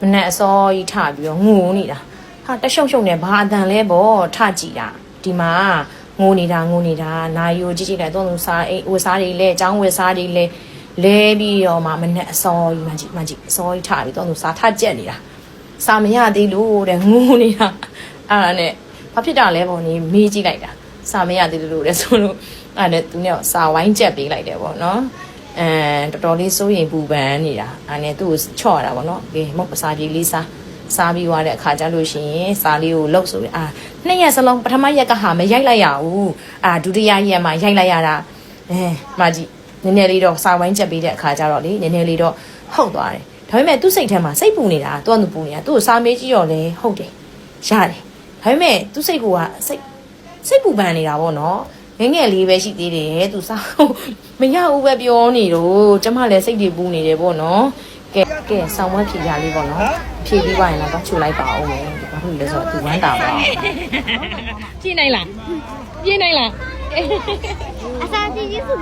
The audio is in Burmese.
မနဲ့အစောကြီးထပြီးတော့ငိုနေတာဟာတရှုံရှုံနဲ့ဘာအတန်လဲပေါ့ထကြည့်တာဒီမှာငိုနေတာနာယိုကြည့်လိုက်တော့သူစားအိဝစားတွေလဲအကြောင်းဝစားတွေလဲပြီးတော့မှမနဲ့အစောကြီးမှကြည့်အစောကြီးထပြီးတော့သူစားထကြက်နေတာစာမရသေးလို့တဲ့ငိုနေတာအဲ့ဒါနဲ့ဘာဖြစ်တာလဲပေါ့နေမေးကြည့်လိုက်တာစာမရသေးလို့တဲ့ဆိုလို့အဲ့ဒါသူနဲ့စာဝိုင်းကြက်ပေးလိုက်တယ်ပေါ့နော်တော်တော်လေးစိုးရင်ပူပန်နေတာအဲ့နဲ့သူ့ကိုချော့ရတာပေါ့နော်ကဲမဟုတ်စာကြီးလေးစားပြီးသွားတဲ့အခါကျလို့ရှိရင်စာလေးကိုလှုပ်ဆိုပြီးနှစ်ရက်စလုံးပထမရက်ကဟာမရိုက်လိုက်ရဘူးဒုတိယရက်မှာရိုက်လိုက်ရတာမကြီးနည်းနည်းလေးတော့စာဝိုင်းချက်ပေးတဲ့အခါကျတော့လေနည်းနည်းလေးတော့ဟုတ်သွားတယ်ဒါပေမဲ့သူ့စိတ်ထဲမှာစိတ်ပူနေတာသူ့ပူနေတာသူ့ကိုစာမေးကြည့်တော့လေဟုတ်တယ်ရတယ်ဒါပေမဲ့သူ့စိတ်ကစိတ်ပူပန်နေတာပေါ့နော်ငယ်ငယ်လေးပဲရှိသေးတယ်သူစားမရဘူးပဲပြောနေတော့ကျမလည်းစိတ်တွေပူနေတယ်ပေါ့နော်ကဲဆောင်းမဖြေကြလေးပေါ့နော်ဖြေပြီးသွားရင်တော့ချူလိုက်ပါအောင်မယ်ဘာလို့လဲဆိုတော့သူဝမ်းတာပါပြေးနိုင်လားအစာကြီးစု